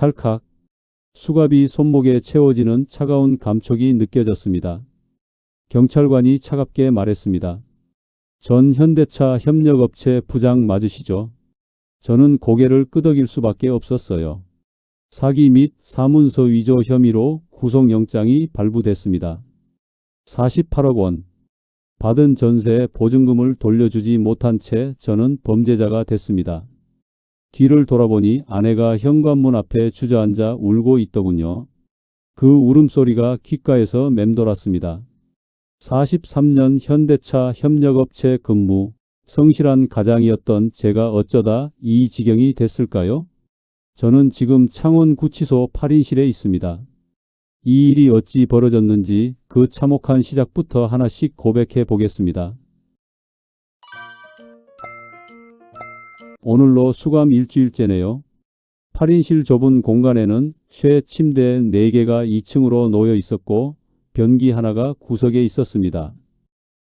찰칵. 수갑이 손목에 채워지는 차가운 감촉이 느껴졌습니다. 경찰관이 차갑게 말했습니다. 전 현대차 협력업체 부장 맞으시죠? 저는 고개를 끄덕일 수밖에 없었어요. 사기 및 사문서 위조 혐의로 구속영장이 발부됐습니다. 48억 원. 받은 전세 보증금을 돌려주지 못한 채 저는 범죄자가 됐습니다. 뒤를 돌아보니 아내가 현관문 앞에 주저앉아 울고 있더군요. 그 울음소리가 귓가에서 맴돌았습니다. 43년 현대차 협력업체 근무, 성실한 가장이었던 제가 어쩌다 이 지경이 됐을까요? 저는 지금 창원구치소 8인실에 있습니다. 이 일이 어찌 벌어졌는지 그 참혹한 시작부터 하나씩 고백해 보겠습니다. 오늘로 수감 일주일째네요. 8인실 좁은 공간에는 쇠 침대 4개가 2층으로 놓여 있었고 변기 하나가 구석에 있었습니다.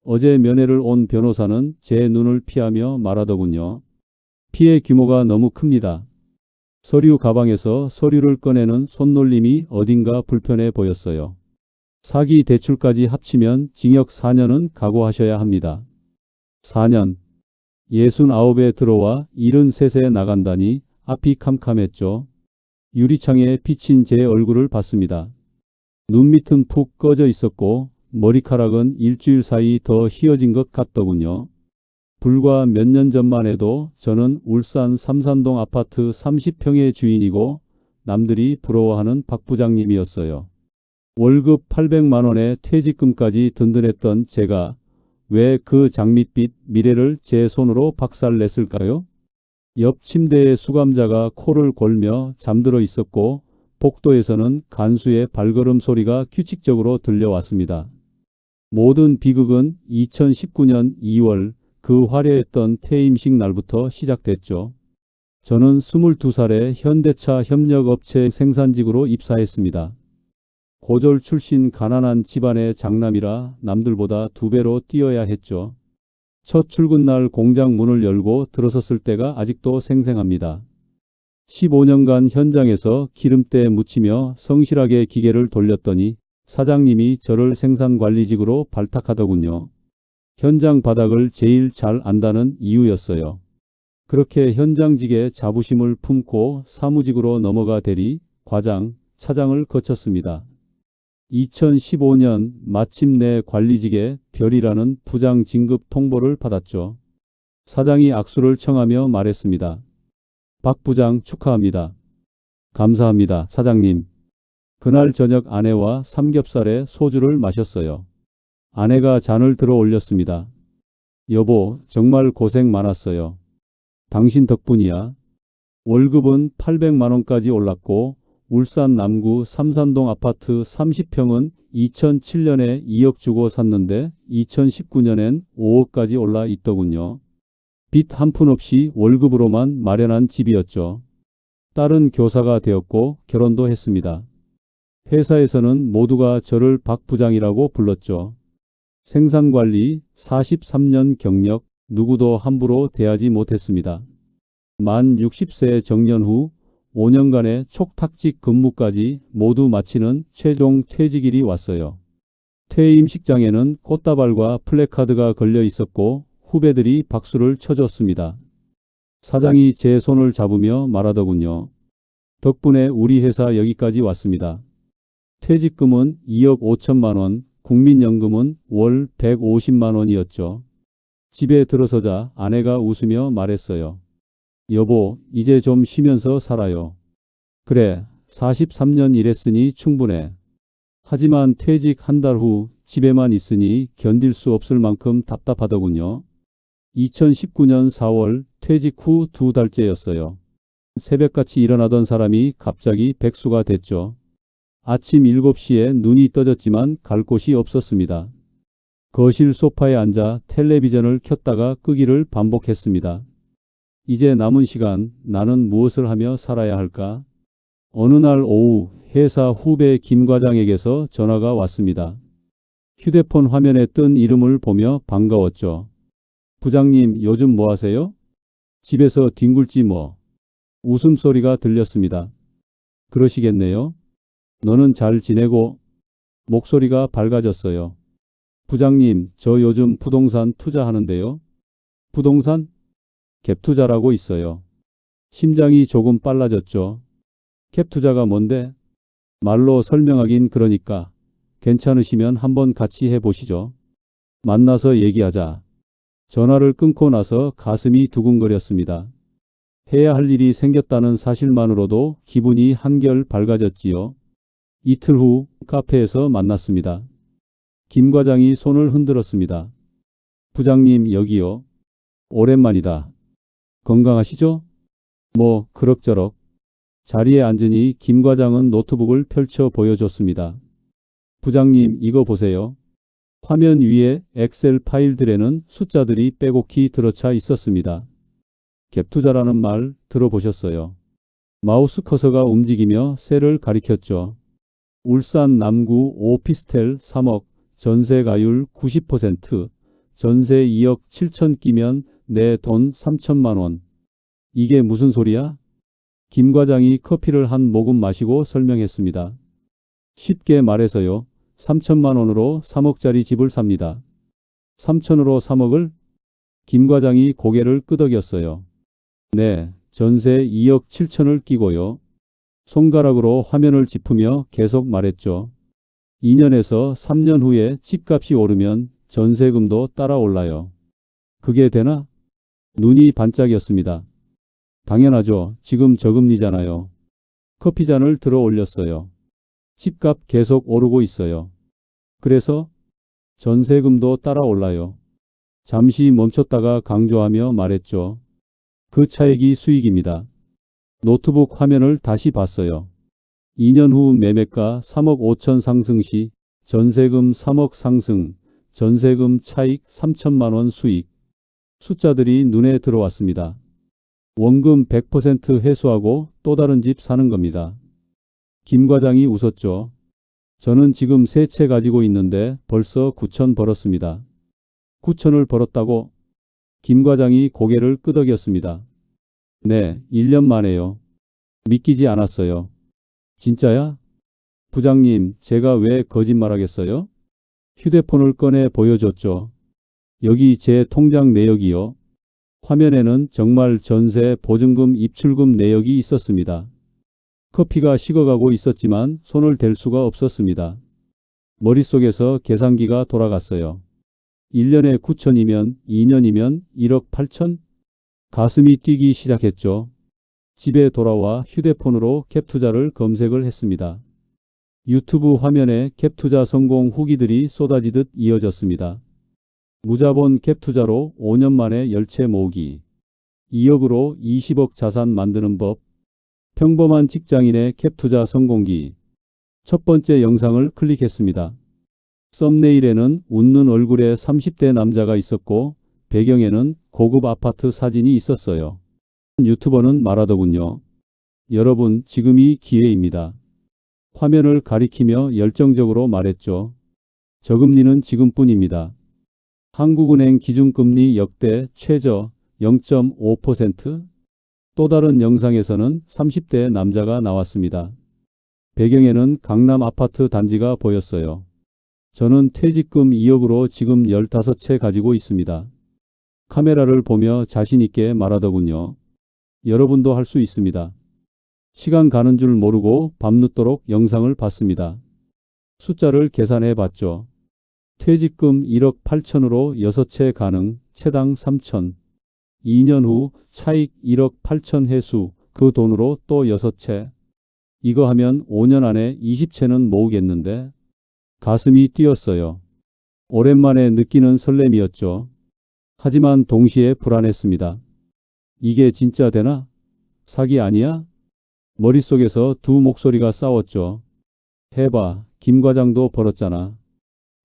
어제 면회를 온 변호사는 제 눈을 피하며 말하더군요. 피해 규모가 너무 큽니다. 서류 가방에서 서류를 꺼내는 손놀림이 어딘가 불편해 보였어요. 사기 대출까지 합치면 징역 4년은 각오하셔야 합니다. 4년. 69에 들어와 73에 나간다니 앞이 캄캄했죠. 유리창에 비친 제 얼굴을 봤습니다. 눈밑은 푹 꺼져 있었고 머리카락은 일주일 사이 더 휘어진 것 같더군요. 불과 몇 년 전만 해도 저는 울산 삼산동 아파트 30평의 주인이고 남들이 부러워하는 박 부장님이었어요. 월급 800만 원에 퇴직금까지 든든했던 제가 왜 그 장밋빛 미래를 제 손으로 박살냈을까요? 옆 침대의 수감자가 코를 골며 잠들어 있었고 복도에서는 간수의 발걸음 소리가 규칙적으로 들려왔습니다. 모든 비극은 2019년 2월 그 화려했던 퇴임식 날부터 시작됐죠. 저는 22살에 현대차 협력업체 생산직으로 입사했습니다. 고졸 출신 가난한 집안의 장남이라 남들보다 2배로 뛰어야 했죠. 첫 출근 날 공장 문을 열고 들어섰을 때가 아직도 생생합니다. 15년간 현장에서 기름때 묻히며 성실하게 기계를 돌렸더니 사장님이 저를 생산관리직으로 발탁하더군요. 현장 바닥을 제일 잘 안다는 이유였어요. 그렇게 현장직에 자부심을 품고 사무직으로 넘어가 대리, 과장, 차장을 거쳤습니다. 2015년 마침내 관리직에 별이라는 부장 진급 통보를 받았죠. 사장이 악수를 청하며 말했습니다. 박 부장 축하합니다. 감사합니다, 사장님. 그날 저녁 아내와 삼겹살에 소주를 마셨어요. 아내가 잔을 들어 올렸습니다. 여보, 정말 고생 많았어요. 당신 덕분이야. 월급은 800만 원까지 올랐고 울산 남구 삼산동 아파트 30평은 2007년에 2억 주고 샀는데 2019년엔 5억까지 올라 있더군요. 빚 한 푼 없이 월급으로만 마련한 집이었죠. 딸은 교사가 되었고 결혼도 했습니다. 회사에서는 모두가 저를 박 부장이라고 불렀죠. 생산관리 43년 경력, 누구도 함부로 대하지 못했습니다. 만 60세 정년 후 5년간의 촉탁직 근무까지 모두 마치는 최종 퇴직일이 왔어요. 퇴임식장에는 꽃다발과 플래카드가 걸려 있었고 후배들이 박수를 쳐줬습니다. 사장이 제 손을 잡으며 말하더군요. 덕분에 우리 회사 여기까지 왔습니다. 퇴직금은 2억 5천만 원, 국민연금은 월 150만 원이었죠. 집에 들어서자 아내가 웃으며 말했어요. 여보, 이제 좀 쉬면서 살아요. 그래, 43년 일했으니 충분해. 하지만 퇴직 한 달 후 집에만 있으니 견딜 수 없을 만큼 답답하더군요. 2019년 4월 퇴직 후 2달째였어요. 새벽같이 일어나던 사람이 갑자기 백수가 됐죠. 아침 7시에 눈이 떠졌지만 갈 곳이 없었습니다. 거실 소파에 앉아 텔레비전을 켰다가 끄기를 반복했습니다. 이제 남은 시간 나는 무엇을 하며 살아야 할까? 어느 날 오후 회사 후배 김 과장에게서 전화가 왔습니다. 휴대폰 화면에 뜬 이름을 보며 반가웠죠. 부장님, 요즘 뭐 하세요? 집에서 뒹굴지 뭐. 웃음소리가 들렸습니다. 그러시겠네요. 너는 잘 지내고? 목소리가 밝아졌어요. 부장님, 저 요즘 부동산 투자하는데요. 부동산? 갭 투자라고 있어요. 심장이 조금 빨라졌죠. 갭 투자가 뭔데? 말로 설명하긴 그러니까. 괜찮으시면 한번 같이 해보시죠. 만나서 얘기하자. 전화를 끊고 나서 가슴이 두근거렸습니다. 해야 할 일이 생겼다는 사실만으로도 기분이 한결 밝아졌지요. 이틀 후 카페에서 만났습니다. 김 과장이 손을 흔들었습니다. 부장님, 여기요. 오랜만이다. 건강하시죠? 뭐 그럭저럭. 자리에 앉으니 김 과장은 노트북을 펼쳐 보여줬습니다. 부장님, 이거 보세요. 화면 위에 엑셀 파일들에는 숫자들이 빼곡히 들어차 있었습니다. 갭 투자라는 말 들어보셨어요? 마우스 커서가 움직이며 셀을 가리켰죠. 울산 남구 오피스텔 3억, 전세가율 90%, 전세 2억 7천 끼면 내 돈 3천만 원. 이게 무슨 소리야? 김 과장이 커피를 한 모금 마시고 설명했습니다. 쉽게 말해서요. 3천만 원으로 3억짜리 집을 삽니다. 3천으로 3억을? 김 과장이 고개를 끄덕였어요. 네, 전세 2억 7천을 끼고요. 손가락으로 화면을 짚으며 계속 말했죠. 2년에서 3년 후에 집값이 오르면 전세금도 따라 올라요. 그게 되나? 눈이 반짝였습니다. 당연하죠. 지금 저금리잖아요. 커피잔을 들어 올렸어요. 집값 계속 오르고 있어요. 그래서 전세금도 따라 올라요. 잠시 멈췄다가 강조하며 말했죠. 그 차액이 수익입니다. 노트북 화면을 다시 봤어요. 2년 후 매매가 3억 5천 상승 시 전세금 3억 상승, 전세금 차익 3천만 원 수익. 숫자들이 눈에 들어왔습니다. 원금 100% 회수하고 또 다른 집 사는 겁니다. 김 과장이 웃었죠. 저는 지금 세 채 가지고 있는데 벌써 9천 벌었습니다. 9천을 벌었다고? 김 과장이 고개를 끄덕였습니다. 네, 1년 만에요. 믿기지 않았어요. 진짜야? 부장님, 제가 왜 거짓말하겠어요? 휴대폰을 꺼내 보여줬죠. 여기 제 통장 내역이요. 화면에는 정말 전세 보증금 입출금 내역이 있었습니다. 커피가 식어가고 있었지만 손을 댈 수가 없었습니다. 머릿속에서 계산기가 돌아갔어요. 1년에 9천이면 2년이면 1억 8천? 가슴이 뛰기 시작했죠. 집에 돌아와 휴대폰으로 갭투자를 검색을 했습니다. 유튜브 화면에 갭투자 성공 후기들이 쏟아지듯 이어졌습니다. 무자본 갭투자로 5년 만에 10채 모으기. 2억으로 20억 자산 만드는 법. 평범한 직장인의 갭투자 성공기. 첫 번째 영상을 클릭했습니다. 썸네일에는 웃는 얼굴의 30대 남자가 있었고 배경에는 고급 아파트 사진이 있었어요. 유튜버는 말하더군요. 여러분, 지금이 기회입니다. 화면을 가리키며 열정적으로 말했죠. 저금리는 지금뿐입니다. 한국은행 기준금리 역대 최저 0.5%? 또 다른 영상에서는 30대 남자가 나왔습니다. 배경에는 강남 아파트 단지가 보였어요. 저는 퇴직금 2억으로 지금 15채 가지고 있습니다. 카메라를 보며 자신 있게 말하더군요. 여러분도 할 수 있습니다. 시간 가는 줄 모르고 밤늦도록 영상을 봤습니다. 숫자를 계산해 봤죠. 퇴직금 1억 8천으로 6채 가능, 채당 3천. 2년 후 차익 1억 8천 회수, 그 돈으로 또 6채. 이거 하면 5년 안에 20채는 모으겠는데? 가슴이 뛰었어요. 오랜만에 느끼는 설렘이었죠. 하지만 동시에 불안했습니다. 이게 진짜 되나? 사기 아니야? 머릿속에서 두 목소리가 싸웠죠. 해봐. 김 과장도 벌었잖아.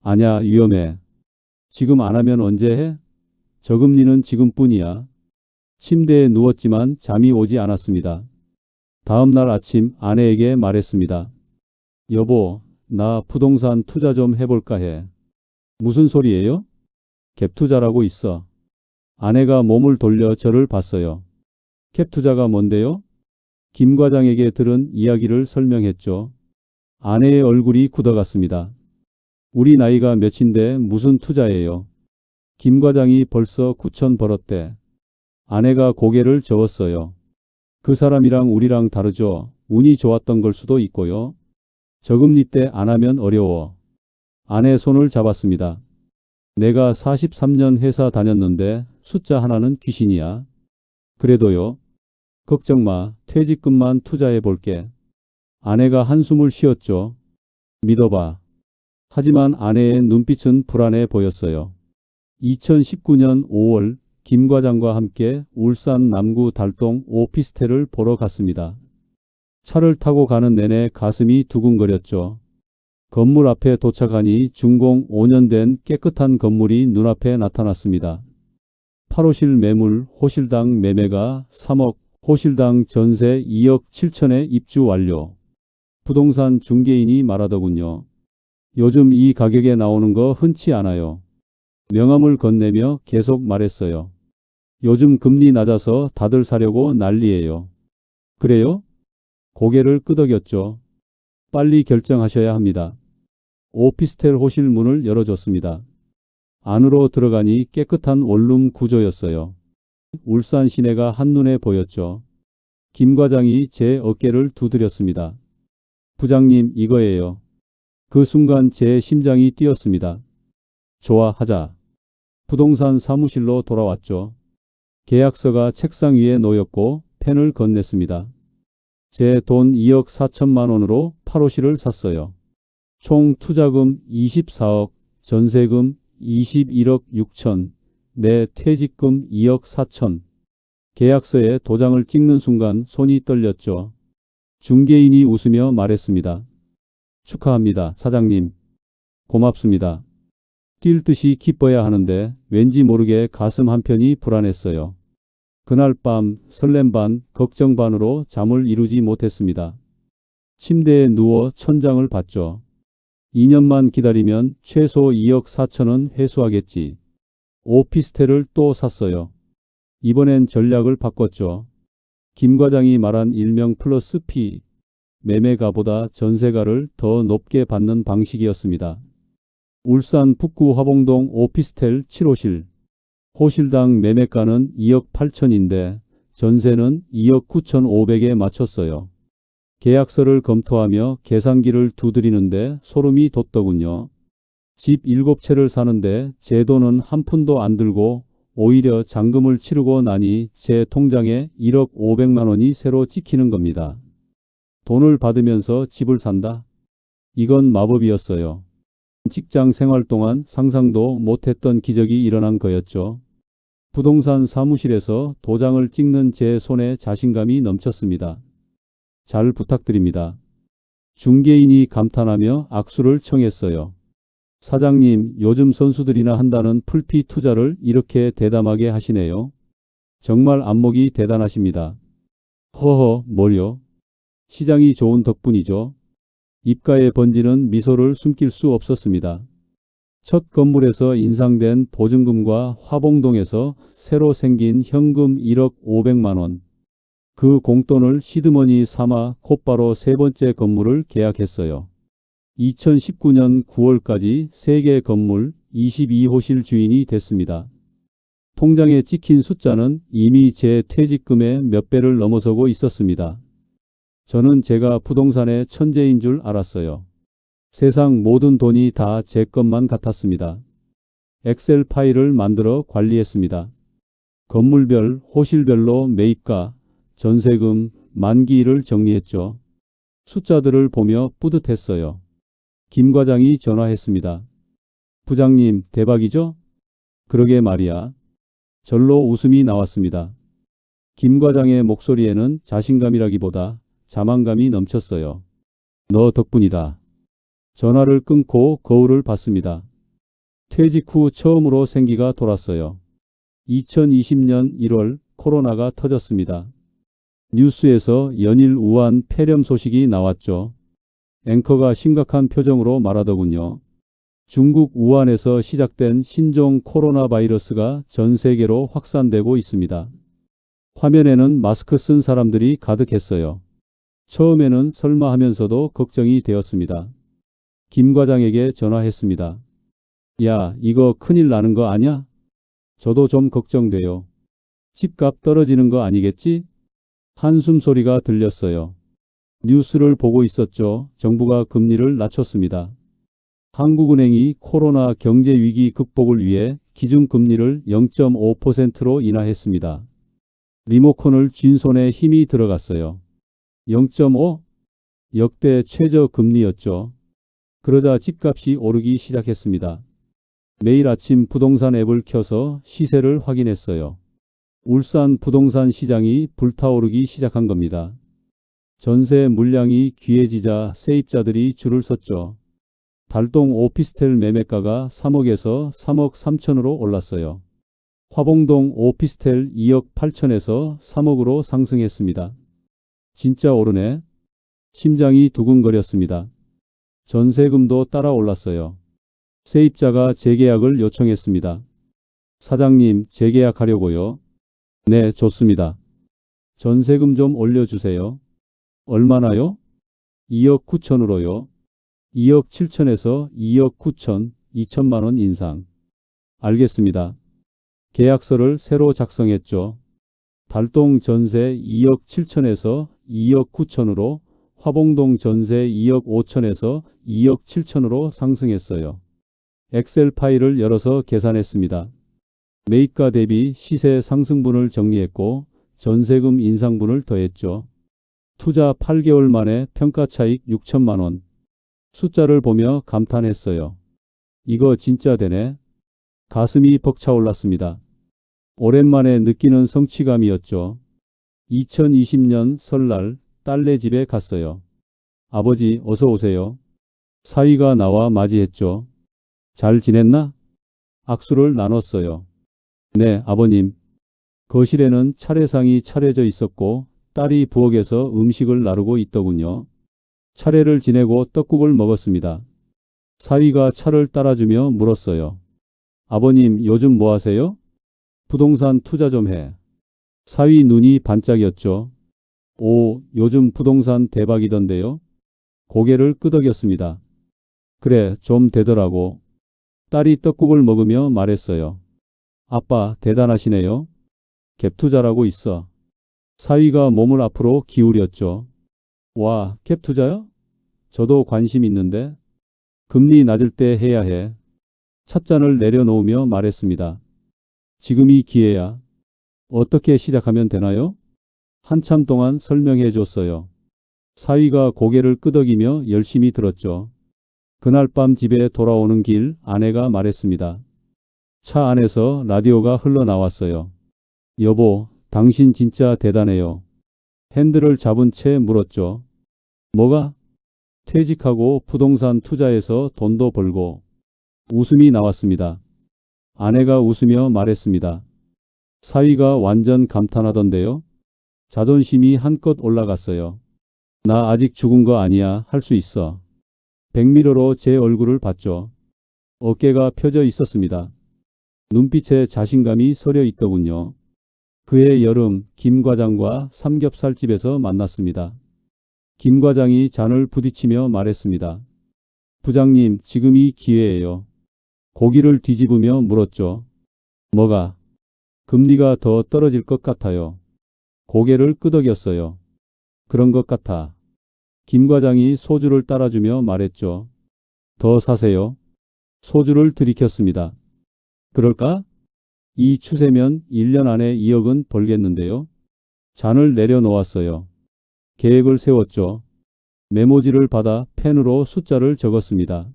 아냐, 위험해. 지금 안 하면 언제 해? 저금리는 지금뿐이야. 침대에 누웠지만 잠이 오지 않았습니다. 다음 날 아침 아내에게 말했습니다. 여보, 나 부동산 투자 좀 해볼까 해. 무슨 소리예요? 갭 투자라고 있어. 아내가 몸을 돌려 저를 봤어요. 갭 투자가 뭔데요? 김 과장에게 들은 이야기를 설명했죠. 아내의 얼굴이 굳어갔습니다. 우리 나이가 몇인데 무슨 투자예요? 김 과장이 벌써 9천 벌었대. 아내가 고개를 저었어요. 그 사람이랑 우리랑 다르죠. 운이 좋았던 걸 수도 있고요. 저금리 때 안 하면 어려워. 아내 손을 잡았습니다. 내가 43년 회사 다녔는데 숫자 하나는 귀신이야. 그래도요. 걱정 마. 퇴직금만 투자해 볼게. 아내가 한숨을 쉬었죠. 믿어봐. 하지만 아내의 눈빛은 불안해 보였어요. 2019년 5월 김 과장과 함께 울산 남구 달동 오피스텔을 보러 갔습니다. 차를 타고 가는 내내 가슴이 두근거렸죠. 건물 앞에 도착하니 준공 5년 된 깨끗한 건물이 눈앞에 나타났습니다. 8호실 매물 호실당 매매가 3억, 호실당 전세 2억 7천에 입주 완료. 부동산 중개인이 말하더군요. 요즘 이 가격에 나오는 거 흔치 않아요. 명함을 건네며 계속 말했어요. 요즘 금리 낮아서 다들 사려고 난리예요. 그래요? 고개를 끄덕였죠. 빨리 결정하셔야 합니다. 오피스텔 호실 문을 열어줬습니다. 안으로 들어가니 깨끗한 원룸 구조였어요. 울산 시내가 한눈에 보였죠. 김 과장이 제 어깨를 두드렸습니다. 부장님, 이거예요. 그 순간 제 심장이 뛰었습니다. 좋아, 하자. 부동산 사무실로 돌아왔죠. 계약서가 책상 위에 놓였고 펜을 건넸습니다. 제 돈 2억 4천만 원으로 8호실을 샀어요. 총 투자금 24억, 전세금 21억 6천, 내 퇴직금 2억 4천. 계약서에 도장을 찍는 순간 손이 떨렸죠. 중개인이 웃으며 말했습니다. 축하합니다, 사장님. 고맙습니다. 뛸 듯이 기뻐야 하는데 왠지 모르게 가슴 한편이 불안했어요. 그날 밤 설렘 반 걱정 반으로 잠을 이루지 못했습니다. 침대에 누워 천장을 봤죠. 2년만 기다리면 최소 2억 4천은 회수하겠지. 오피스텔을 또 샀어요. 이번엔 전략을 바꿨죠. 김 과장이 말한 일명 플러스 P, 매매가보다 전세가를 더 높게 받는 방식이었습니다. 울산 북구 화봉동 오피스텔 7호실. 호실당 매매가는 2억 8천인데 전세는 2억 9천 5백에 맞췄어요. 계약서를 검토하며 계산기를 두드리는데 소름이 돋더군요. 집 7채를 사는데 제 돈은 한 푼도 안 들고 오히려 잔금을 치르고 나니 제 통장에 1억 5백만 원이 새로 찍히는 겁니다. 돈을 받으면서 집을 산다? 이건 마법이었어요. 직장 생활 동안 상상도 못했던 기적이 일어난 거였죠. 부동산 사무실에서 도장을 찍는 제 손에 자신감이 넘쳤습니다. 잘 부탁드립니다. 중개인이 감탄하며 악수를 청했어요. 사장님, 요즘 선수들이나 한다는 풀피 투자를 이렇게 대담하게 하시네요. 정말 안목이 대단하십니다. 허허, 뭘요? 시장이 좋은 덕분이죠. 입가에 번지는 미소를 숨길 수 없었습니다. 첫 건물에서 인상된 보증금과 화봉동에서 새로 생긴 현금 1억 5백만 원. 그 공돈을 시드머니 삼아 곧바로 세 번째 건물을 계약했어요. 2019년 9월까지 3개 건물 22호실 주인이 됐습니다. 통장에 찍힌 숫자는 이미 제 퇴직금의 몇 배를 넘어서고 있었습니다. 저는 제가 부동산의 천재인 줄 알았어요. 세상 모든 돈이 다 제 것만 같았습니다. 엑셀 파일을 만들어 관리했습니다. 건물별, 호실별로 매입가, 전세금, 만기일을 정리했죠. 숫자들을 보며 뿌듯했어요. 김 과장이 전화했습니다. 부장님, 대박이죠? 그러게 말이야. 절로 웃음이 나왔습니다. 김 과장의 목소리에는 자신감이라기보다 자만감이 넘쳤어요. 너 덕분이다. 전화를 끊고 거울을 봤습니다. 퇴직 후 처음으로 생기가 돌았어요. 2020년 1월 코로나가 터졌습니다. 뉴스에서 연일 우한 폐렴 소식이 나왔죠. 앵커가 심각한 표정으로 말하더군요. 중국 우한에서 시작된 신종 코로나 바이러스가 전 세계로 확산되고 있습니다. 화면에는 마스크 쓴 사람들이 가득했어요. 처음에는 설마 하면서도 걱정이 되었습니다. 김 과장에게 전화했습니다. 야, 이거 큰일 나는 거 아냐? 저도 좀 걱정돼요. 집값 떨어지는 거 아니겠지? 한숨 소리가 들렸어요. 뉴스를 보고 있었죠. 정부가 금리를 낮췄습니다. 한국은행이 코로나 경제 위기 극복을 위해 기준금리를 0.5%로 인하했습니다. 리모컨을 쥔 손에 힘이 들어갔어요. 0.5? 역대 최저 금리였죠. 그러자 집값이 오르기 시작했습니다. 매일 아침 부동산 앱을 켜서 시세를 확인했어요. 울산 부동산 시장이 불타오르기 시작한 겁니다. 전세 물량이 귀해지자 세입자들이 줄을 섰죠. 달동 오피스텔 매매가가 3억에서 3억 3천으로 올랐어요. 화봉동 오피스텔 2억 8천에서 3억으로 상승했습니다. 진짜 오르네. 심장이 두근거렸습니다. 전세금도 따라 올랐어요. 세입자가 재계약을 요청했습니다. 사장님, 재계약하려고요. 네, 좋습니다. 전세금 좀 올려주세요. 얼마나요? 2억 9천으로요. 2억 7천에서 2억 9천, 2천만 원 인상. 알겠습니다. 계약서를 새로 작성했죠. 달동 전세 2억 7천에서 2억 9천으로, 화봉동 전세 2억 5천에서 2억 7천으로 상승했어요. 엑셀 파일을 열어서 계산했습니다. 매입가 대비 시세 상승분을 정리했고 전세금 인상분을 더했죠. 투자 8개월 만에 평가 차익 6천만 원. 숫자를 보며 감탄했어요. 이거 진짜 되네. 가슴이 벅차올랐습니다. 오랜만에 느끼는 성취감이었죠. 2020년 설날 딸네 집에 갔어요. 아버지, 어서 오세요. 사위가 나와 맞이했죠. 잘 지냈나? 악수를 나눴어요. 네, 아버님. 거실에는 차례상이 차려져 있었고 딸이 부엌에서 음식을 나르고 있더군요. 차례를 지내고 떡국을 먹었습니다. 사위가 차를 따라주며 물었어요. 아버님, 요즘 뭐 하세요? 부동산 투자 좀 해. 사위 눈이 반짝였죠. 오, 요즘 부동산 대박이던데요? 고개를 끄덕였습니다. 그래, 좀 되더라고. 딸이 떡국을 먹으며 말했어요. 아빠, 대단하시네요. 갭 투자라고 있어. 사위가 몸을 앞으로 기울였죠. 와, 갭 투자요? 저도 관심 있는데. 금리 낮을 때 해야 해. 찻잔을 내려놓으며 말했습니다. 지금이 기회야. 어떻게 시작하면 되나요? 한참 동안 설명해 줬어요. 사위가 고개를 끄덕이며 열심히 들었죠. 그날 밤 집에 돌아오는 길 아내가 말했습니다. 차 안에서 라디오가 흘러나왔어요. 여보, 당신 진짜 대단해요. 핸들을 잡은 채 물었죠. 뭐가? 퇴직하고 부동산 투자해서 돈도 벌고. 웃음이 나왔습니다. 아내가 웃으며 말했습니다. 사위가 완전 감탄하던데요. 자존심이 한껏 올라갔어요. 나 아직 죽은 거 아니야. 할 수 있어. 백미러로 제 얼굴을 봤죠. 어깨가 펴져 있었습니다. 눈빛에 자신감이 서려 있더군요. 그해 여름 김 과장과 삼겹살집에서 만났습니다. 김 과장이 잔을 부딪히며 말했습니다. 부장님, 지금이 기회예요. 고기를 뒤집으며 물었죠. 뭐가? 금리가 더 떨어질 것 같아요. 고개를 끄덕였어요. 그런 것 같아. 김 과장이 소주를 따라주며 말했죠. 더 사세요. 소주를 들이켰습니다. 그럴까? 이 추세면 1년 안에 2억은 벌겠는데요. 잔을 내려놓았어요. 계획을 세웠죠. 메모지를 받아 펜으로 숫자를 적었습니다.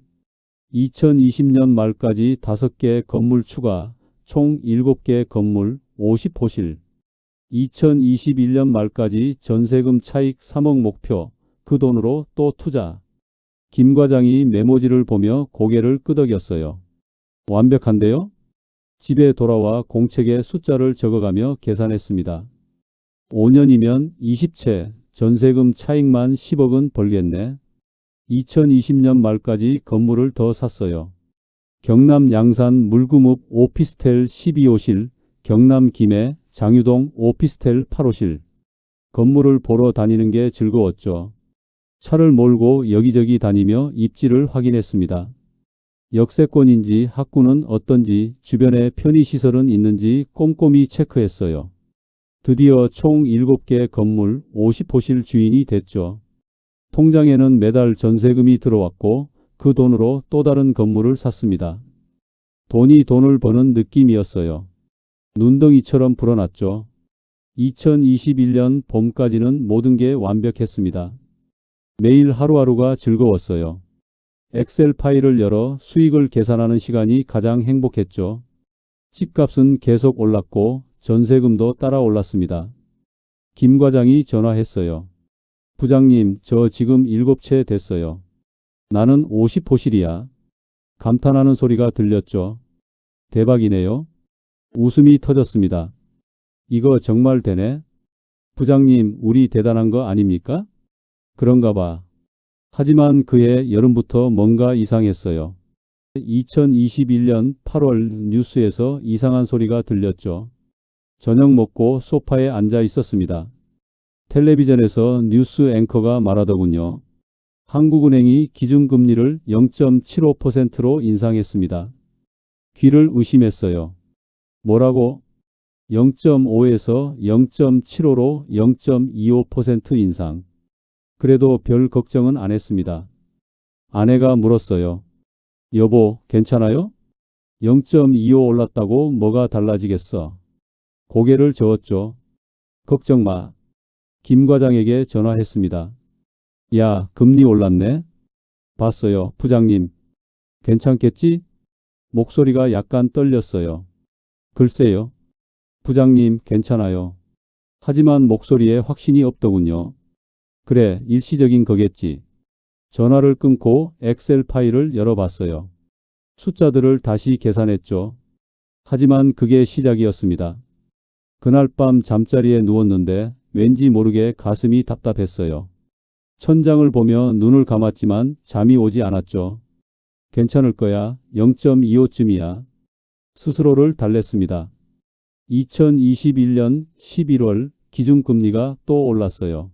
2020년 말까지 5개 건물 추가, 총 7개 건물, 50호실. 2021년 말까지 전세금 차익 3억 목표, 그 돈으로 또 투자. 김 과장이 메모지를 보며 고개를 끄덕였어요. 완벽한데요? 집에 돌아와 공책에 숫자를 적어가며 계산했습니다. 5년이면 20채, 전세금 차익만 10억은 벌겠네. 2020년 말까지 건물을 더 샀어요. 경남 양산 물구읍 오피스텔 12호실, 경남 김해 장유동 오피스텔 8호실. 건물을 보러 다니는 게 즐거웠죠. 차를 몰고 여기저기 다니며 입지를 확인했습니다. 역세권인지 학구는 어떤지 주변에 편의시설은 있는지 꼼꼼히 체크했어요. 드디어 총 7개 건물 50호실 주인이 됐죠. 통장에는 매달 전세금이 들어왔고 그 돈으로 또 다른 건물을 샀습니다. 돈이 돈을 버는 느낌이었어요. 눈덩이처럼 불어났죠. 2021년 봄까지는 모든 게 완벽했습니다. 매일 하루하루가 즐거웠어요. 엑셀 파일을 열어 수익을 계산하는 시간이 가장 행복했죠. 집값은 계속 올랐고 전세금도 따라 올랐습니다. 김 과장이 전화했어요. 부장님, 저 지금 7채 됐어요. 나는 50호실이야. 감탄하는 소리가 들렸죠. 대박이네요. 웃음이 터졌습니다. 이거 정말 되네. 부장님, 우리 대단한 거 아닙니까? 그런가 봐. 하지만 그해 여름부터 뭔가 이상했어요. 2021년 8월 뉴스에서 이상한 소리가 들렸죠. 저녁 먹고 소파에 앉아 있었습니다. 텔레비전에서 뉴스 앵커가 말하더군요. 한국은행이 기준금리를 0.75%로 인상했습니다. 귀를 의심했어요. 뭐라고? 0.5에서 0.75로 0.25% 인상. 그래도 별 걱정은 안 했습니다. 아내가 물었어요. 여보, 괜찮아요? 0.25 올랐다고 뭐가 달라지겠어? 고개를 저었죠. 걱정 마. 김 과장에게 전화했습니다. 야, 금리 올랐네? 봤어요, 부장님. 괜찮겠지? 목소리가 약간 떨렸어요. 글쎄요. 부장님, 괜찮아요. 하지만 목소리에 확신이 없더군요. 그래, 일시적인 거겠지. 전화를 끊고 엑셀 파일을 열어봤어요. 숫자들을 다시 계산했죠. 하지만 그게 시작이었습니다. 그날 밤 잠자리에 누웠는데 왠지 모르게 가슴이 답답했어요. 천장을 보며 눈을 감았지만 잠이 오지 않았죠. 괜찮을 거야. 0.25쯤이야. 스스로를 달랬습니다. 2021년 11월 기준금리가 또 올랐어요.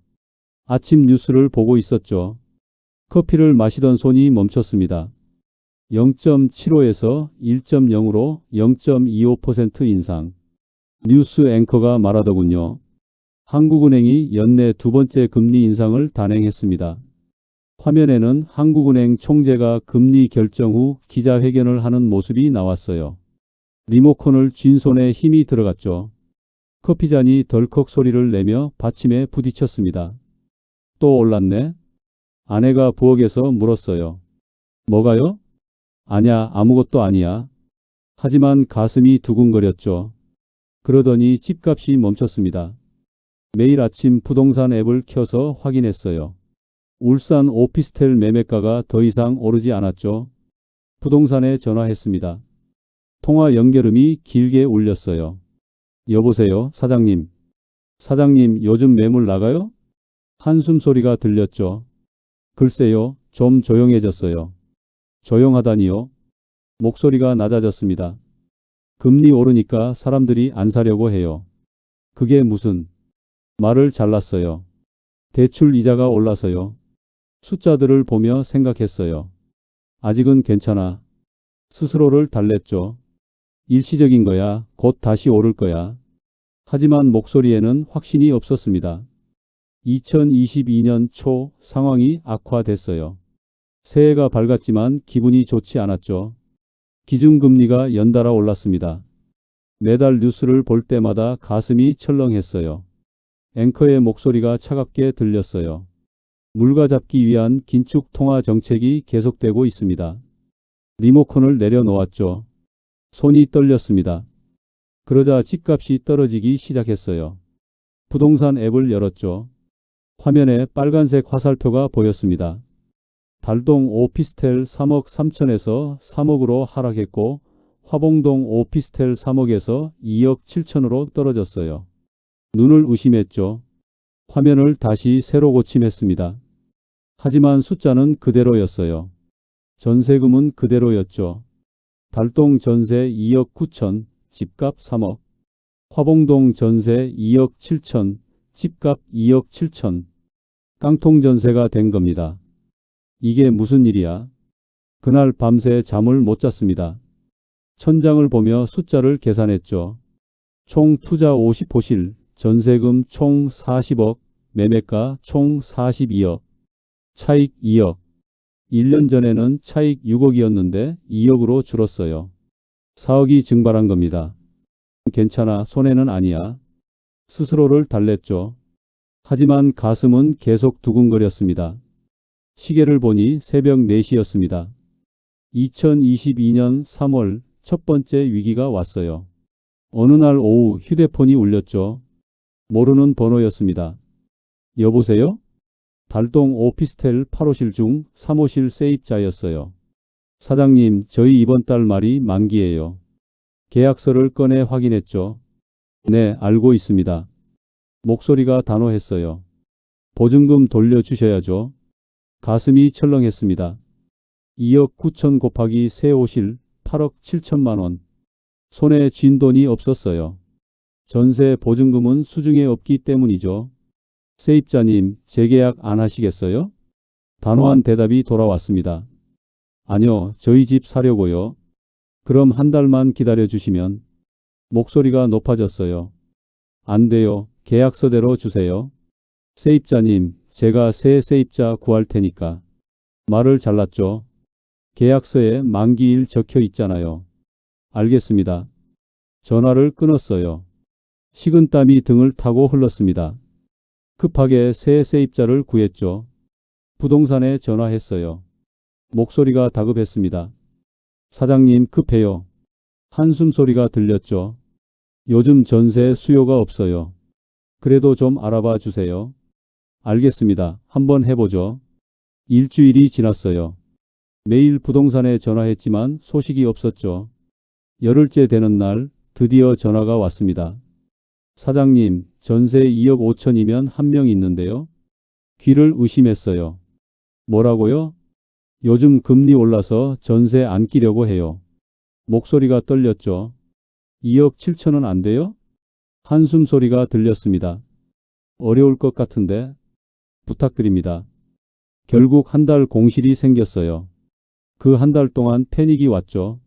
아침 뉴스를 보고 있었죠. 커피를 마시던 손이 멈췄습니다. 0.75에서 1.0으로 0.25% 인상. 뉴스 앵커가 말하더군요. 한국은행이 연내 두 번째 금리 인상을 단행했습니다. 화면에는 한국은행 총재가 금리 결정 후 기자회견을 하는 모습이 나왔어요. 리모컨을 쥔 손에 힘이 들어갔죠. 커피잔이 덜컥 소리를 내며 받침에 부딪혔습니다. 또 올랐네? 아내가 부엌에서 물었어요. 뭐가요? 아냐, 아무것도 아니야. 하지만 가슴이 두근거렸죠. 그러더니 집값이 멈췄습니다. 매일 아침 부동산 앱을 켜서 확인했어요. 울산 오피스텔 매매가가 더 이상 오르지 않았죠. 부동산에 전화했습니다. 통화 연결음이 길게 울렸어요. 여보세요, 사장님. 사장님, 요즘 매물 나가요? 한숨 소리가 들렸죠. 글쎄요, 좀 조용해졌어요. 조용하다니요? 목소리가 낮아졌습니다. 금리 오르니까 사람들이 안 사려고 해요. 그게 무슨? 말을 잘랐어요. 대출 이자가 올라서요. 숫자들을 보며 생각했어요. 아직은 괜찮아. 스스로를 달랬죠. 일시적인 거야. 곧 다시 오를 거야. 하지만 목소리에는 확신이 없었습니다. 2022년 초 상황이 악화됐어요. 새해가 밝았지만 기분이 좋지 않았죠. 기준금리가 연달아 올랐습니다. 매달 뉴스를 볼 때마다 가슴이 철렁했어요. 앵커의 목소리가 차갑게 들렸어요. 물가 잡기 위한 긴축 통화 정책이 계속되고 있습니다. 리모컨을 내려놓았죠. 손이 떨렸습니다. 그러자 집값이 떨어지기 시작했어요. 부동산 앱을 열었죠. 화면에 빨간색 화살표가 보였습니다. 달동 오피스텔 3억 3천에서 3억으로 하락했고 화봉동 오피스텔 3억에서 2억 7천으로 떨어졌어요. 눈을 의심했죠. 화면을 다시 새로 고침했습니다. 하지만 숫자는 그대로였어요. 전세금은 그대로였죠. 달동 전세 2억 9천, 집값 3억. 화봉동 전세 2억 7천, 집값 2억 7천. 깡통 전세가 된 겁니다. 이게 무슨 일이야? 그날 밤새 잠을 못 잤습니다. 천장을 보며 숫자를 계산했죠. 총 투자 50호실, 전세금 총 40억, 매매가 총 42억, 차익 2억. 1년 전에는 차익 6억이었는데 2억으로 줄었어요. 4억이 증발한 겁니다. 괜찮아, 손해는 아니야. 스스로를 달랬죠. 하지만 가슴은 계속 두근거렸습니다. 시계를 보니 새벽 4시였습니다. 2022년 3월 첫 번째 위기가 왔어요. 어느 날 오후 휴대폰이 울렸죠. 모르는 번호였습니다. 여보세요? 달동 오피스텔 8호실 중 3호실 세입자였어요. 사장님, 저희 이번 달 말이 만기예요. 계약서를 꺼내 확인했죠. 네, 알고 있습니다. 목소리가 단호했어요. 보증금 돌려주셔야죠. 가슴이 철렁했습니다. 2억 9천 곱하기 새 호실 8억 7천만 원. 손에 쥔 돈이 없었어요. 전세 보증금은 수중에 없기 때문이죠. 세입자님, 재계약 안 하시겠어요? 단호한 대답이 돌아왔습니다. 아니요, 저희 집 사려고요. 그럼 한 달만 기다려 주시면. 목소리가 높아졌어요. 안 돼요. 계약서대로 주세요. 세입자님, 제가 새 세입자 구할 테니까. 말을 잘랐죠. 계약서에 만기일 적혀 있잖아요. 알겠습니다. 전화를 끊었어요. 식은땀이 등을 타고 흘렀습니다. 급하게 새 세입자를 구했죠. 부동산에 전화했어요. 목소리가 다급했습니다. 사장님, 급해요. 한숨 소리가 들렸죠. 요즘 전세 수요가 없어요. 그래도 좀 알아봐 주세요. 알겠습니다. 한번 해보죠. 일주일이 지났어요. 매일 부동산에 전화했지만 소식이 없었죠. 열흘째 되는 날 드디어 전화가 왔습니다. 사장님, 전세 2억 5천이면 한 명 있는데요. 귀를 의심했어요. 뭐라고요? 요즘 금리 올라서 전세 안 끼려고 해요. 목소리가 떨렸죠. 2억 7천은 안 돼요? 한숨 소리가 들렸습니다. 어려울 것 같은데 부탁드립니다. 결국 한 달 공실이 생겼어요. 그 한 달 동안 패닉이 왔죠.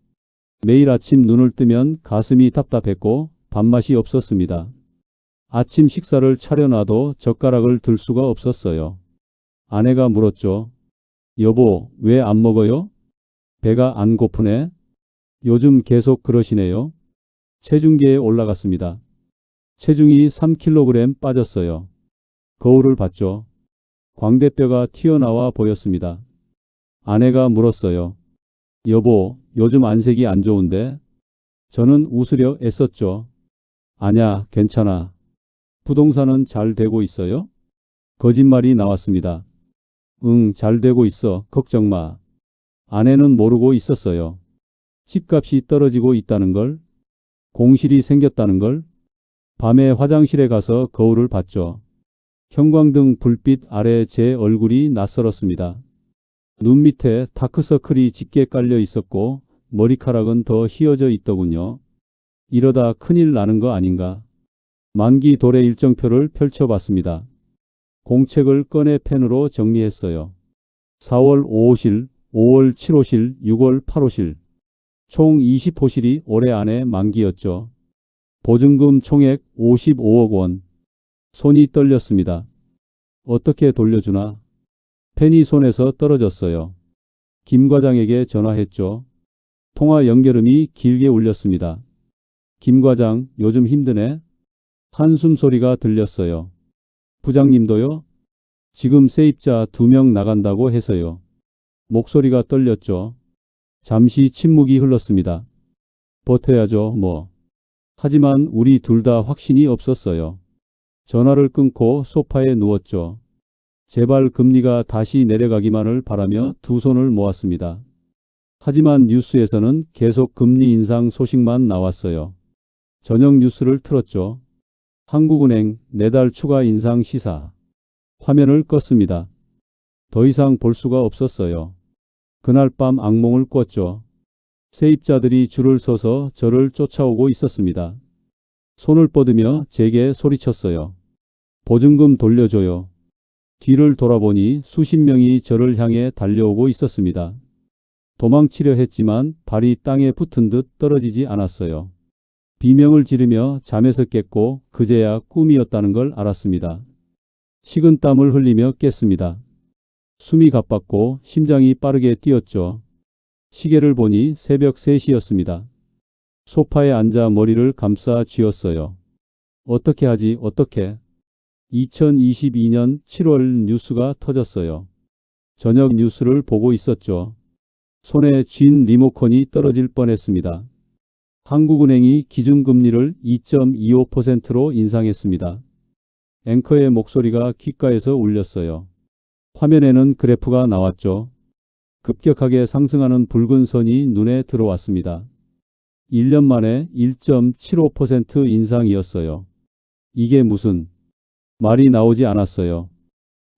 매일 아침 눈을 뜨면 가슴이 답답했고 밥맛이 없었습니다. 아침 식사를 차려놔도 젓가락을 들 수가 없었어요. 아내가 물었죠. 여보, 왜 안 먹어요? 배가 안 고프네? 요즘 계속 그러시네요. 체중계에 올라갔습니다. 체중이 3kg 빠졌어요. 거울을 봤죠. 광대뼈가 튀어나와 보였습니다. 아내가 물었어요. 여보, 요즘 안색이 안 좋은데? 저는 웃으려 애썼죠. 아냐, 괜찮아. 부동산은 잘 되고 있어요? 거짓말이 나왔습니다. 응, 잘 되고 있어. 걱정 마. 아내는 모르고 있었어요. 집값이 떨어지고 있다는 걸, 공실이 생겼다는 걸. 밤에 화장실에 가서 거울을 봤죠. 형광등 불빛 아래 제 얼굴이 낯설었습니다. 눈 밑에 다크서클이 짙게 깔려 있었고 머리카락은 더 휘어져 있더군요. 이러다 큰일 나는 거 아닌가. 만기 도래 일정표를 펼쳐봤습니다. 공책을 꺼내 펜으로 정리했어요. 4월 5호실, 5월 7호실, 6월 8호실. 총 20호실이 올해 안에 만기였죠. 보증금 총액 55억 원. 손이 떨렸습니다. 어떻게 돌려주나? 펜이 손에서 떨어졌어요. 김 과장에게 전화했죠. 통화 연결음이 길게 울렸습니다. 김 과장, 요즘 힘드네? 한숨 소리가 들렸어요. 부장님도요? 지금 세입자 2명 나간다고 해서요. 목소리가 떨렸죠. 잠시 침묵이 흘렀습니다. 버텨야죠, 뭐. 하지만 우리 둘 다 확신이 없었어요. 전화를 끊고 소파에 누웠죠. 제발 금리가 다시 내려가기만을 바라며 두 손을 모았습니다. 하지만 뉴스에서는 계속 금리 인상 소식만 나왔어요. 저녁 뉴스를 틀었죠. 한국은행 4달 추가 인상 시사. 화면을 껐습니다. 더 이상 볼 수가 없었어요. 그날 밤 악몽을 꿨죠. 세입자들이 줄을 서서 저를 쫓아오고 있었습니다. 손을 뻗으며 제게 소리쳤어요. 보증금 돌려줘요. 뒤를 돌아보니 수십 명이 저를 향해 달려오고 있었습니다. 도망치려 했지만 발이 땅에 붙은 듯 떨어지지 않았어요. 비명을 지르며 잠에서 깼고 그제야 꿈이었다는 걸 알았습니다. 식은 땀을 흘리며 깼습니다. 숨이 가빴고 심장이 빠르게 뛰었죠. 시계를 보니 새벽 3시였습니다. 소파에 앉아 머리를 감싸 쥐었어요. 어떻게 하지 어떻게? 2022년 7월 뉴스가 터졌어요. 저녁 뉴스를 보고 있었죠. 손에 쥔 리모컨이 떨어질 뻔했습니다. 한국은행이 기준금리를 2.25%로 인상했습니다. 앵커의 목소리가 귓가에서 울렸어요. 화면에는 그래프가 나왔죠. 급격하게 상승하는 붉은 선이 눈에 들어왔습니다. 1년 만에 1.75% 인상이었어요. 이게 무슨 말이 나오지 않았어요.